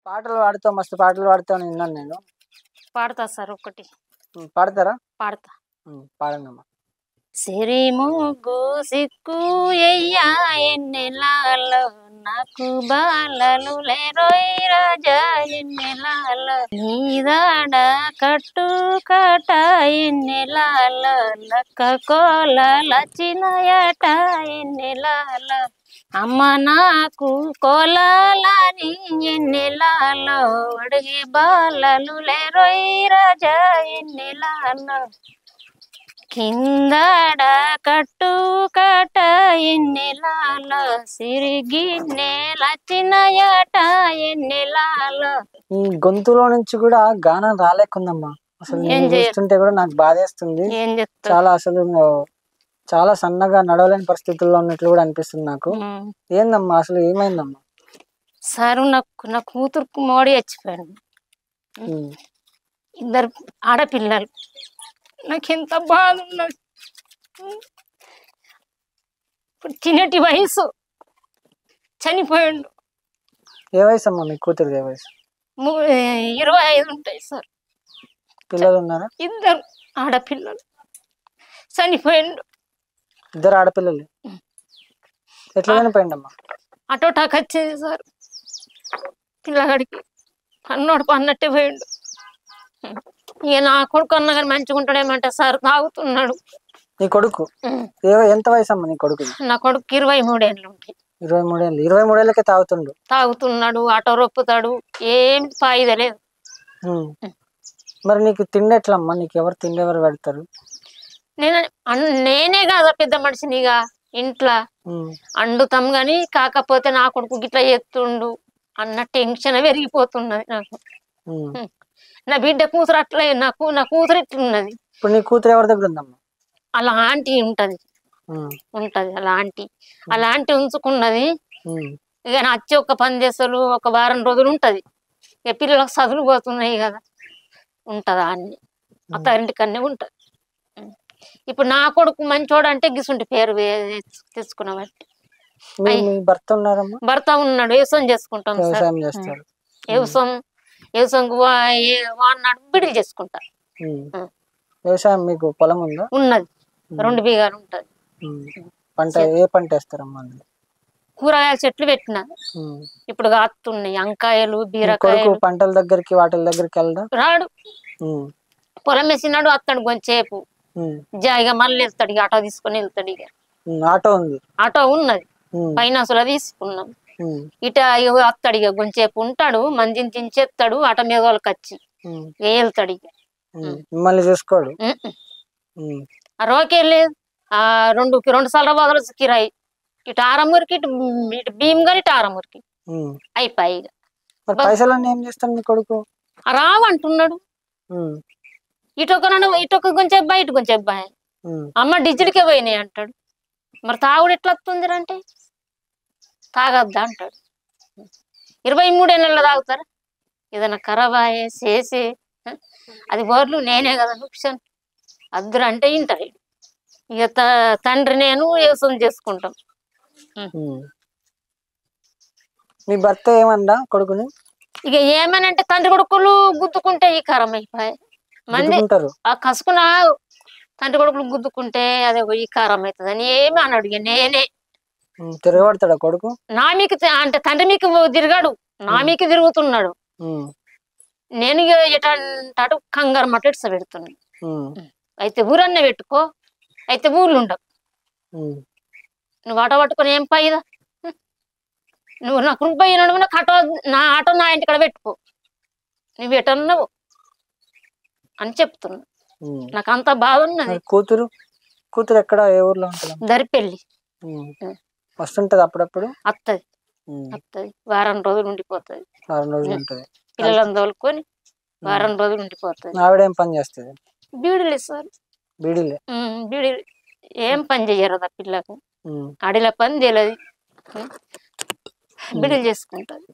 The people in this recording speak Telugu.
పాటలు పాడుతావు, మస్తు పాటలు పాడుతావు అని విన్నాను నేను. పాడతా సార్ ఒకటి. పాడతారా? పాడతా. పాడండమ్మా. సిరిముగ్గు సిక్కు ఎయ్యా ఎన్నెలాలో నాకు బాలలు లేరోయ్ రాజా ఎన్నెలాలో నీదాడ కట్టు కట ఎన్నెలాలో లక్క కోల లచ్చినయట ఎన్నెలాలో అమ్మ నాకు కోలాలని ఎన్నెలాలో అడిగే బాలలు లేరోయ్ రాజా ఎన్నెలాలో కిందడ కట్టు కట ఎన్నెలాలో సిరిగిన్నె లచ్చినయట ఎన్నెలాలో. ఈ గొంతులో నుంచి కూడా గానం రాలేకుందమ్మా. అసలు నేను చూస్తుంటే కూడా నాకు బాధేస్తుంది. చాలా అసలు చాలా సన్నగా నడవలేని పరిస్థితుల్లో ఉన్నట్లు కూడా అనిపిస్తుంది నాకు. ఏందమ్మా అసలు ఏమైందమ్మా? సారు నా కూతురుకు మోడీ చచ్చిపోయాడు. ఇద్దరు ఆడపిల్లలు. నాకెంత బాధ ఉన్నది. ఇప్పుడు చిన్నటి వయసు చనిపోయాడు. ఏ వయసు అమ్మా మీ కూతురు? ఏ వయసు? 25 ఉంటాయి సార్. పిల్లలు ఉన్నారా? ఇద్దరు ఆడపిల్లలు చనిపోయాడు. ఇద్దరు ఆడపిల్లలు ఎట్లా చనిపోయిండమ్మా? అటోటాక్ వచ్చింది సార్. పిల్లగాడికి పన్నోడు పన్నట్టే పోయిండు. ఇక నా కొడుకు అన్న కానీ మంచిగా ఉంటాడేమంటే సార్ తాగుతున్నాడు. నీ కొడుకు ఎంత వయసు అమ్మా నీ కొడుకు? నా కొడుకు 23 ఏళ్ళు ఉంటాయి. 23 ఏళ్ళు. 23 ఏళ్ళకే తాగుతున్నాడు. ఆటో రొప్పుతాడు. ఏం ఫాయిదా లేదు. మరి నీకు తిండి ఎట్లమ్మా? నీకు ఎవరు తిండి ఎవరు పెడతారు? నేనే కాదా పెద్ద మనిషినిగా ఇంట్లో అండుతాం గాని, కాకపోతే నా కొడుకు గిట్లా చేస్తుండు అన్న టెన్షన్ పెరిగిపోతున్నది నాకు. నా బిడ్డ కూతురు అట్లా నా కూతురు ఇట్లున్నది. ఇప్పుడు నీ కూతురు ఎవరి దగ్గర ఉందమ్మా? అలా ఆంటీ ఉంటది. అలా ఆంటీ ఉంచుకున్నది. ఇక నచ్చి ఒక 10 చేసలు ఒక వారం రోజులు ఉంటది. ఇక పిల్లలకు చదువులు పోతున్నాయి కదా, ఉంటదా అన్ని అత్తారింటికన్నీ ఉంటది. ఇప్పుడు నా కొడుకు మంచోడు అంటే గిసుంటి పేరు తెచ్చుకున్నబట్టి. భర్త ఉన్నాడు. వ్యవసాయం చేసుకుంటాం సార్. వ్యవసాయం వాడినాడు బిడిలు చేసుకుంటా. వ్యవసాయం మీకు పొలం ఉందా? ఉన్నది. 2 బీగాలు ఉంటది. పంట ఏ పంట వేస్తారమ్మా? కూరగాయల చెట్లు పెట్టిన. ఇప్పుడు కాస్తున్నాయి వంకాయలు, బీరకాయలు. పంటల దగ్గరికి వాటి దగ్గరికి రాడు. పొలం వేసినాడు అత్తడు కొంచెంసేపు జాయిగా మళ్ళీ వెళ్తాడు. ఇక ఆటో తీసుకొని వెళ్తాడు. ఇక ఆటో ఉన్నది. ఫైనాన్సులో తీసుకున్నాం. ఇట అత్తడు. ఇక కొంచెంసేపు ఉంటాడు. మందిని దించేస్తాడు. ఆటో మీద వాళ్ళకి వచ్చి వెళ్తాడు. ఇక మళ్ళీ చూసుకోడు. రోకే లేదు. 2 సార్లు బదులు కిరాయి. ఇటు ఆరమూరికి ఇటు భీమ్గాని ఇటు ఆరమూరికి అయిపోయి. పైసలన్నీ ఏం చేస్తాడు మీ కొడుకు? రావంటున్నాడు. ఇటొక కొంచెం అబ్బాయి ఇటు కొంచెం అబ్బాయి. అమ్మ డిజిల్కే పోయినాయి అంటాడు. మరి తాగుడు ఎట్లా వస్తుంది అంటే తాగద్దా అంటాడు. 23 ఏళ్ళలో తాగుతారా? ఏదైనా ఖరాబ్ అయ్యే చేసి అది బోర్లు నేనే కదా నుక్షన్ అద్దురు అంటే ఇంటారు. ఇక తండ్రి నేను వ్యవసాయం చేసుకుంటాం. మీ భర్త ఏమన్నా కొడుకుని? ఇక ఏమనంటే తండ్రి కొడుకులు గుద్దుకుంటే ఈ కారం అయిపోయి మంది ఆ కసుకున్న తండ్రి కొడుకులు గుద్దుకుంటే అదే ఈ కారం అవుతుంది అని ఏమి అన్నాడు. ఇక నేనే తిరగబడతాడా కొడుకు? నా మీకు అంటే తండ్రి మీకు తిరగాడు, నా మీకు తిరుగుతున్నాడు. నేను ఎటు కంగారు మట్టు ఇట్స పెడుతున్నాను. అయితే ఊరన్న పెట్టుకో, అయితే ఊర్లు ఉండవు. నువ్వు ఆటో పట్టుకొని ఏం పైదా? నువ్వు నాకు రూపాయి నాకు ఆటో నా ఇంటికాడ పెట్టుకో, నువ్వు ఎటన్నావు అని చెప్తున్నా. నాకు అంత బాధ ఉన్నది. కూతురు ఎక్కడ? ఏ ఊర్లో ఉంటుంది? దరిపెల్లి. వస్తుంటది అప్పుడప్పుడు? వస్తుంది. వారం రోజులు ఉండిపోతుంది. పిల్లలను తోలుకొని వారం రోజులు ఉండిపోతుంది. ఆవిడేం పని చేస్తుంది? బీడీలు సార్. బీడీలు ఏం పని చెయ్యరు ఆ పిల్లకు. అడిల పని తెలియదు. బీడీలు చేసుకుంటది.